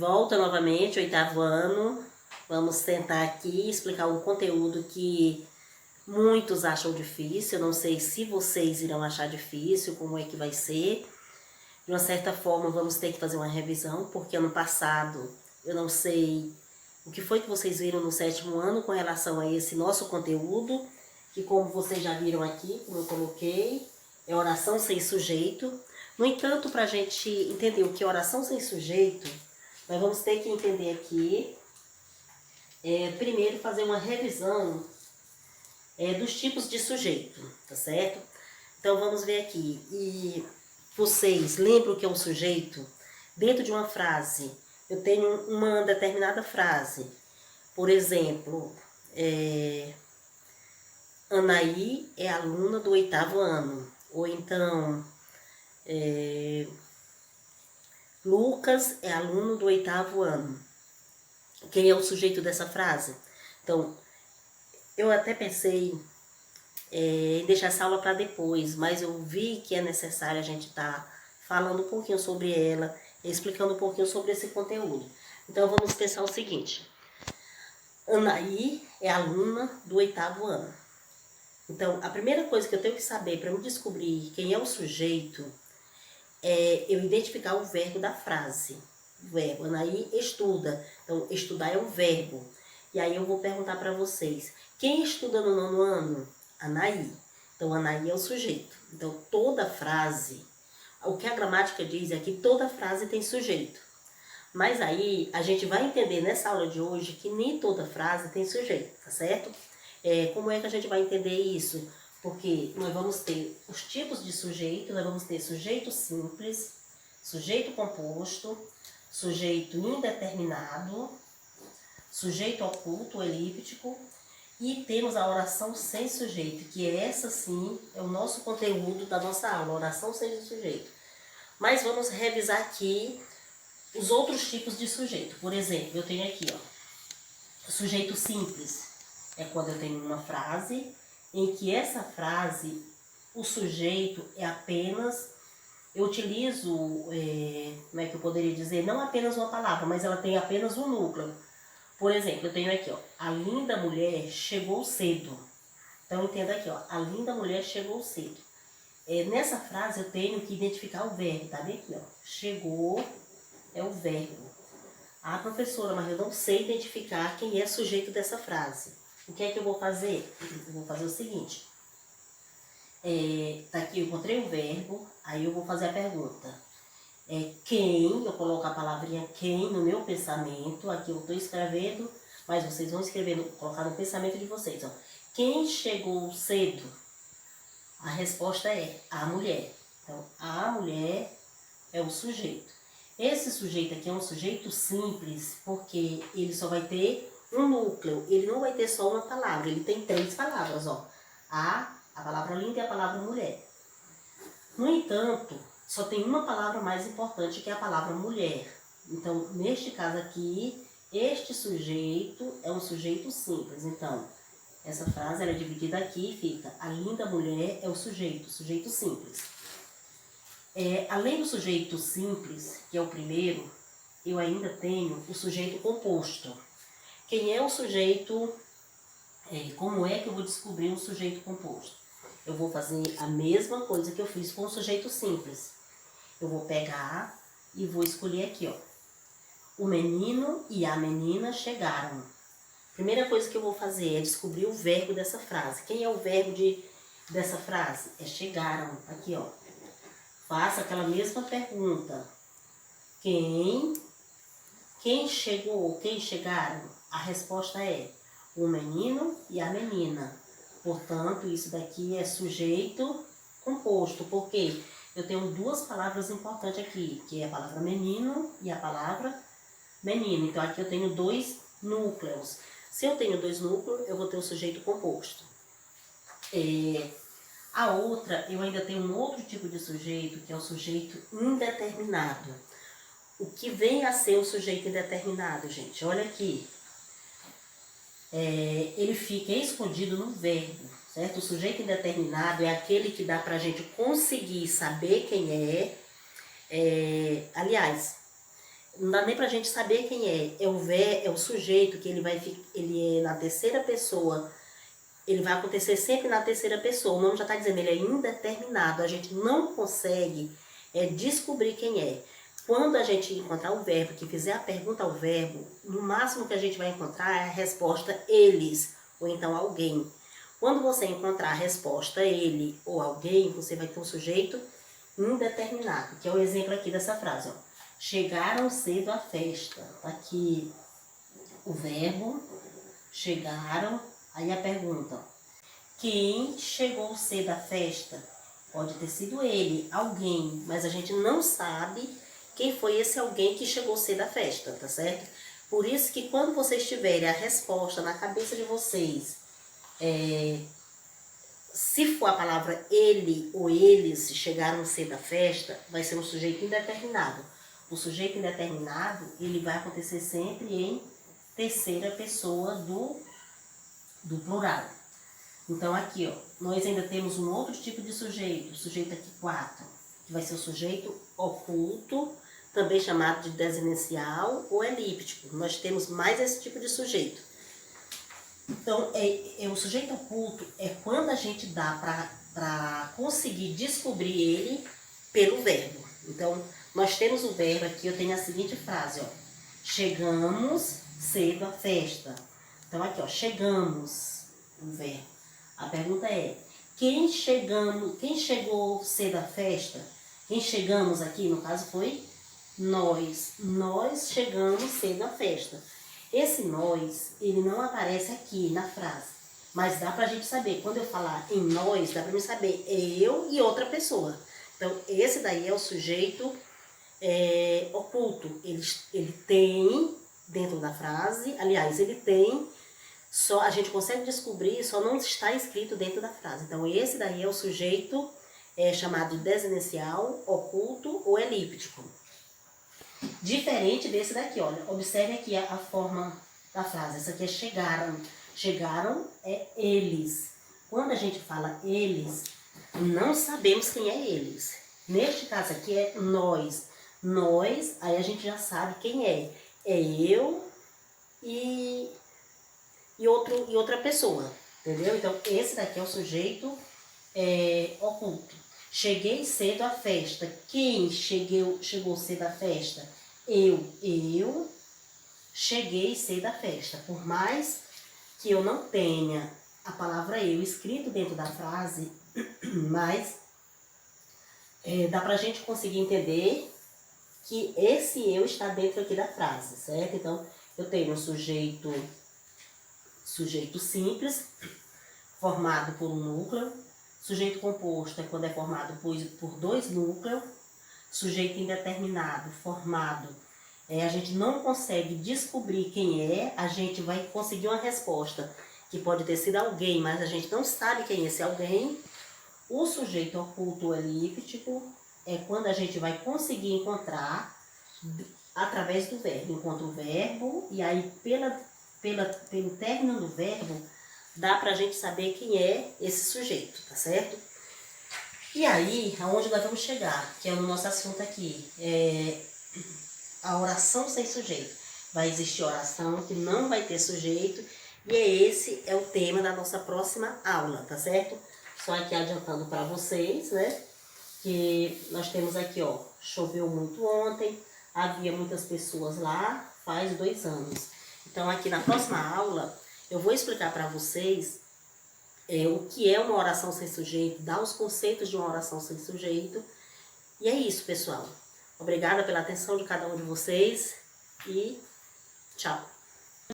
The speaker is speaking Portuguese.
volta novamente, 8º ano. Vamos tentar aqui explicar um conteúdo que muitos acham difícil. Eu não sei se vocês irão achar difícil, como é que vai ser. De uma certa forma, vamos ter que fazer uma revisão, porque ano passado eu não sei o que foi que vocês viram no 7º ano com relação a esse nosso conteúdo, que como vocês já viram aqui, como eu coloquei, é oração sem sujeito. No entanto, para a gente entender o que é oração sem sujeito, nós vamos ter que entender aqui, primeiro fazer uma revisão dos tipos de sujeito, tá certo? Então vamos ver aqui. E vocês lembram o que é um sujeito? Dentro de uma frase, eu tenho uma determinada frase. Por exemplo, Anaí é aluna do 8º ano. Ou então, Lucas é aluno do 8º ano. Quem é o sujeito dessa frase? Então, eu até pensei em deixar essa aula para depois, mas eu vi que é necessário a gente estar falando um pouquinho sobre ela, explicando um pouquinho sobre esse conteúdo. Então, vamos pensar o seguinte. Anaí é aluna do 8º ano. Então, a primeira coisa que eu tenho que saber para eu descobrir quem é o sujeito é eu identificar o verbo da frase. O verbo, Anaí estuda. Então, estudar é um verbo. E aí eu vou perguntar para vocês, quem estuda no 9º ano? Anaí. Então, Anaí é o sujeito. Então, toda frase, o que a gramática diz é que toda frase tem sujeito. Mas aí, a gente vai entender nessa aula de hoje que nem toda frase tem sujeito, tá certo? Como é que a gente vai entender isso? Porque nós vamos ter os tipos de sujeito, nós vamos ter sujeito simples, sujeito composto, sujeito indeterminado, sujeito oculto ou elíptico, e temos a oração sem sujeito, que essa sim é o nosso conteúdo da nossa aula, oração sem sujeito. Mas vamos revisar aqui os outros tipos de sujeito. Por exemplo, eu tenho aqui, ó, sujeito simples. É quando eu tenho uma frase em que essa frase, o sujeito é apenas, eu utilizo, como é que eu poderia dizer, não apenas uma palavra, mas ela tem apenas um núcleo. Por exemplo, eu tenho aqui, ó, a linda mulher chegou cedo. Então, entenda aqui, ó, a linda mulher chegou cedo. Nessa frase eu tenho que identificar o verbo, tá bem aqui, ó, chegou é o verbo. Ah, professora, mas eu não sei identificar quem é o sujeito dessa frase. O que é que eu vou fazer? Eu vou fazer o seguinte. Tá aqui, eu encontrei o verbo, aí eu vou fazer a pergunta. Quem, eu coloco a palavrinha quem no meu pensamento, aqui eu estou escrevendo, mas vocês vão escrever, colocar no pensamento de vocês, ó. Quem chegou cedo? A resposta é a mulher. Então, a mulher é o sujeito. Esse sujeito aqui é um sujeito simples, porque ele só vai ter um núcleo, ele não vai ter só uma palavra, ele tem 3 palavras, ó. A palavra linda e a palavra mulher. No entanto, só tem uma palavra mais importante, que é a palavra mulher. Então, neste caso aqui, este sujeito é um sujeito simples. Então, essa frase ela é dividida aqui e fica, a linda mulher é o sujeito simples. Além do sujeito simples, que é o primeiro, eu ainda tenho o sujeito composto. Quem é o sujeito, como é que eu vou descobrir um sujeito composto? Eu vou fazer a mesma coisa que eu fiz com o sujeito simples. Eu vou pegar e vou escolher aqui, ó. O menino e a menina chegaram. Primeira coisa que eu vou fazer é descobrir o verbo dessa frase. Quem é o verbo dessa frase? É chegaram. Aqui, ó. Faça aquela mesma pergunta. Quem chegou? Quem chegaram? A resposta é o menino e a menina. Portanto, isso daqui é sujeito composto. Por quê? Eu tenho 2 palavras importantes aqui, que é a palavra menino e a palavra menina. Então, aqui eu tenho 2 núcleos. Se eu tenho 2 núcleos, eu vou ter o sujeito composto. A outra, eu ainda tenho um outro tipo de sujeito, que é o sujeito indeterminado. O que vem a ser o sujeito indeterminado, gente? Olha aqui. Ele fica escondido no verbo, certo? O sujeito indeterminado é aquele que dá pra gente conseguir saber quem é. Aliás, não dá nem pra gente saber quem é. É o sujeito que ele é na terceira pessoa. Ele vai acontecer sempre na terceira pessoa. O nome já está dizendo, ele é indeterminado. A gente não consegue descobrir quem é. Quando a gente encontrar o verbo, que fizer a pergunta ao verbo, no máximo que a gente vai encontrar é a resposta eles, ou então alguém. Quando você encontrar a resposta ele ou alguém, você vai ter um sujeito indeterminado, que é o exemplo aqui dessa frase, ó. Chegaram cedo à festa. Aqui o verbo, chegaram. Aí a pergunta, quem chegou cedo à festa? Pode ter sido ele, alguém, mas a gente não sabe quem foi esse alguém que chegou cedo à festa, tá certo? Por isso que quando vocês tiverem a resposta na cabeça de vocês, se for a palavra ele ou eles chegaram cedo à festa, vai ser um sujeito indeterminado. O sujeito indeterminado, ele vai acontecer sempre em terceira pessoa do plural. Então aqui, ó, nós ainda temos um outro tipo de sujeito, o sujeito aqui 4, que vai ser o sujeito oculto, também chamado de desinicial ou elíptico. Nós temos mais esse tipo de sujeito. Então, o sujeito oculto é quando a gente dá para conseguir descobrir ele pelo verbo. Então, nós temos o verbo aqui, eu tenho a seguinte frase, ó. Chegamos cedo à festa. Então, aqui, ó, chegamos, o verbo. A pergunta é, quem chegou cedo à festa? Quem chegamos aqui, no caso, foi nós. Nós chegamos cedo à festa. Esse nós, ele não aparece aqui na frase, mas dá pra gente saber. Quando eu falar em nós, dá pra me saber eu e outra pessoa. Então, esse daí é o sujeito oculto. Ele tem dentro da frase, aliás, ele tem, só a gente consegue descobrir, só não está escrito dentro da frase. Então, esse daí é o sujeito chamado desinicial, oculto ou elíptico. Diferente desse daqui, olha, observe aqui a forma da frase. Essa aqui é chegaram. Chegaram é eles. Quando a gente fala eles, não sabemos quem é eles. Neste caso aqui é nós. Nós, aí a gente já sabe quem é. É eu e outra pessoa, entendeu? Então, esse daqui é o sujeito oculto. Cheguei cedo à festa. Quem chegou cedo à festa? Eu cheguei cedo à festa. Por mais que eu não tenha a palavra eu escrito dentro da frase, mas dá pra gente conseguir entender que esse eu está dentro aqui da frase, certo? Então, eu tenho um sujeito simples, formado por um núcleo. Sujeito composto é quando é formado por dois núcleos. Sujeito indeterminado, formado, a gente não consegue descobrir quem é, a gente vai conseguir uma resposta, que pode ter sido alguém, mas a gente não sabe quem é esse alguém. O sujeito oculto ou elíptico é quando a gente vai conseguir encontrar através do verbo. Encontra o verbo e aí pelo término do verbo dá pra gente saber quem é esse sujeito, tá certo? E aí, aonde nós vamos chegar, que é o nosso assunto aqui, a oração sem sujeito. Vai existir oração que não vai ter sujeito, e esse é o tema da nossa próxima aula, tá certo? Só aqui adiantando para vocês, né, que nós temos aqui, ó, choveu muito ontem, havia muitas pessoas lá, faz 2 anos. Então, aqui na próxima aula, eu vou explicar para vocês o que é uma oração sem sujeito, dar os conceitos de uma oração sem sujeito. E é isso, pessoal. Obrigada pela atenção de cada um de vocês e tchau.